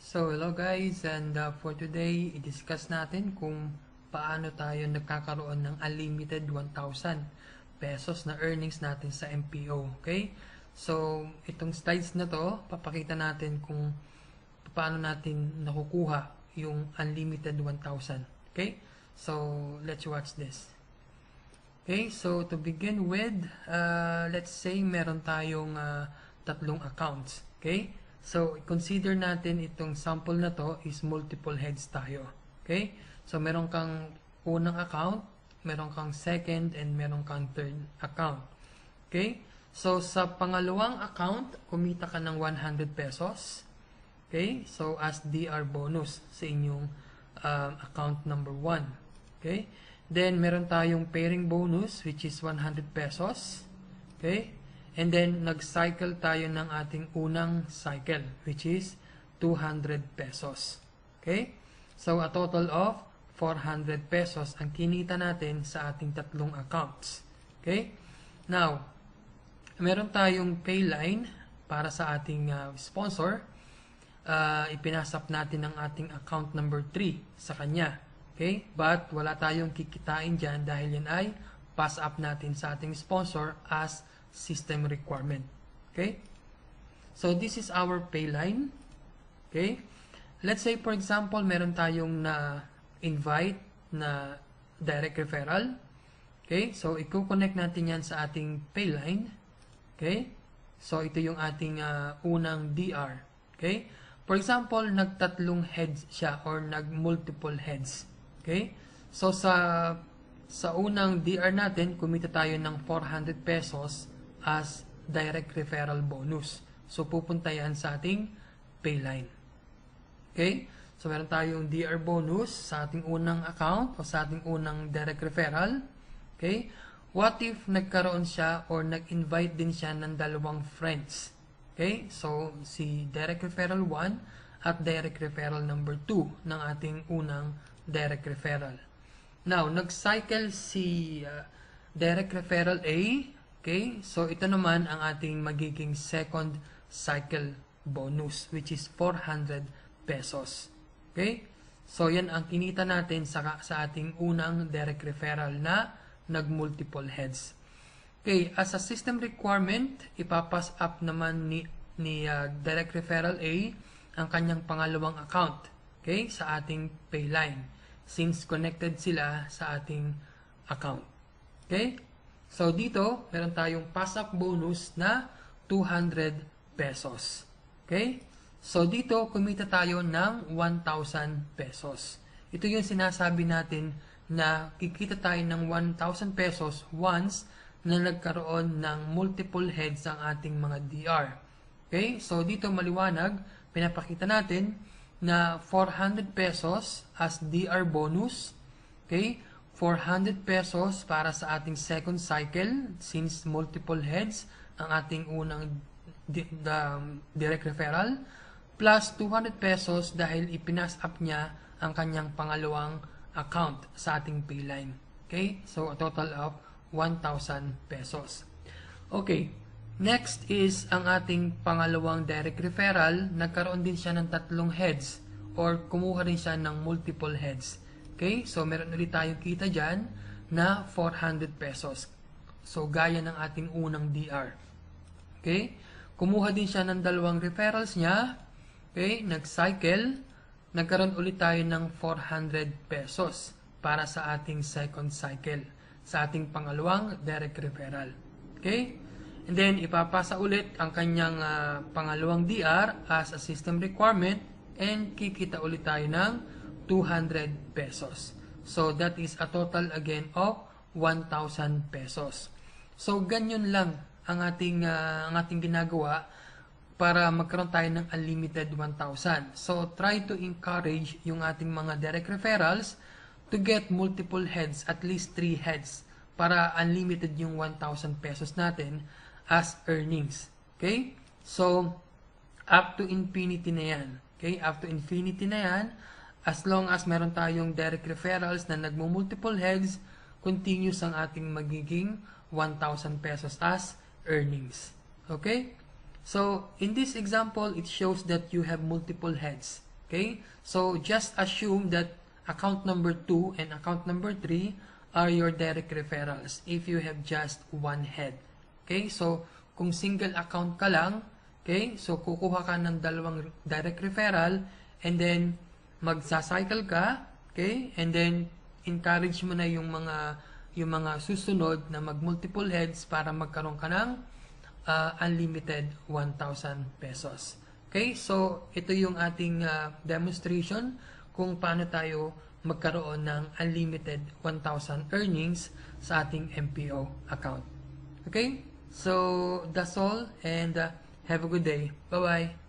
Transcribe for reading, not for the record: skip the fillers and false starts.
So, hello guys, and for today, i-discuss natin kung paano tayo nagkakaroon ng unlimited 1,000 pesos na earnings natin sa MPO, okay? So, itong slides na to, papakita natin kung paano natin nakukuha yung unlimited 1,000, okay? So, let's watch this. Okay, so to begin with, let's say meron tayong tatlong accounts, okay? So, consider natin itong sample na to is multiple heads tayo. Okay? So, meron kang unang account, meron kang second, and meron kang third account. Okay? So, sa pangalawang account, kumita ka ng 100 pesos. Okay? So, as DR bonus sa inyong account number 1. Okay? Then, meron tayong pairing bonus, which is 100 pesos. Okay? And then, nag-cycle tayo ng ating unang cycle, which is 200 pesos. Okay? So, a total of 400 pesos ang kinita natin sa ating tatlong accounts. Okay? Now, meron tayong pay line para sa ating sponsor. Ipinasap natin ang ating account number 3 sa kanya. Okay? But, wala tayong kikitain dyan dahil yan ay pass up natin sa ating sponsor as system requirement. Okay? So, this is our pay line. Okay? Let's say, for example, meron tayong na-invite na direct referral. Okay? So, i-connect natin yan sa ating pay line. Okay? So, ito yung ating unang DR. Okay? For example, nagtatlong heads siya or nag-multiple heads. Okay? So, sa unang DR natin, kumita tayo ng 400 pesos as direct referral bonus. So, pupunta yan sa ating pay line. Okay? So, meron tayong DR bonus sa ating unang account o sa ating unang direct referral. Okay? What if nagkaroon siya or nag-invite din siya ng dalawang friends? Okay? So, si direct referral 1 at direct referral number 2 ng ating unang direct referral. Now, nag-cycle si direct referral A. Okay, so ito naman ang ating magiging second cycle bonus, which is 400 pesos. Okay, so yan ang kinita natin sa ating unang direct referral na nag-multiple heads. Okay, as a system requirement, ipapass up naman ni direct referral A ang kanyang pangalawang account, okay, sa ating pay line, since connected sila sa ating account. Okay? So, dito, meron tayong pass-up bonus na 200 pesos. Okay? So, dito, kumita tayo ng 1,000 pesos. Ito yung sinasabi natin na kikita tayo ng 1,000 pesos once na nagkaroon ng multiple heads ang ating mga DR. Okay? So, dito maliwanag, pinapakita natin na 400 pesos as DR bonus. Okay? 400 pesos para sa ating second cycle since multiple heads ang ating unang direct referral plus 200 pesos dahil ipinas up niya ang kanyang pangalawang account sa ating pay line. Okay? So, a total of 1,000 pesos. Okay. Next is ang ating pangalawang direct referral. Nagkaroon din siya ng tatlong heads or kumuha rin siya ng multiple heads. Okay, so meron ulit tayong kita dyan na 400 pesos. So, gaya ng ating unang DR. Okay, kumuha din siya ng dalawang referrals niya. Okay, nag-cycle. Nagkaroon ulit tayo ng 400 pesos para sa ating second cycle. Sa ating pangalawang direct referral. Okay, and then ipapasa ulit ang kanyang pangalawang DR as a system requirement and kikita ulit tayo ng 200 pesos. So, that is a total again of 1,000 pesos. So, ganyan lang ang ating ginagawa para magkaroon tayo ng unlimited 1,000. So, try to encourage yung ating mga direct referrals to get multiple heads, at least 3 heads, para unlimited yung 1,000 pesos natin as earnings. Okay? So, up to infinity na yan. Okay? Up to infinity na yan. As long as meron tayong direct referrals na nagmo-multiple heads, continuous ang ating magiging 1,000 pesos as earnings. Okay? So, in this example, it shows that you have multiple heads. Okay? So, just assume that account number 2 and account number 3 are your direct referrals if you have just one head. Okay? So, kung single account ka lang, okay? So, kukuha ka ng dalawang direct referral and then magsa-cycle ka, okay? And then encourage mo na yung mga susunod na mag-multiple heads para magkaroon ka ng unlimited 1,000 pesos. Okay? So, ito yung ating demonstration kung paano tayo magkaroon ng unlimited 1,000 earnings sa ating MPO account. Okay? So, that's all and have a good day. Bye-bye!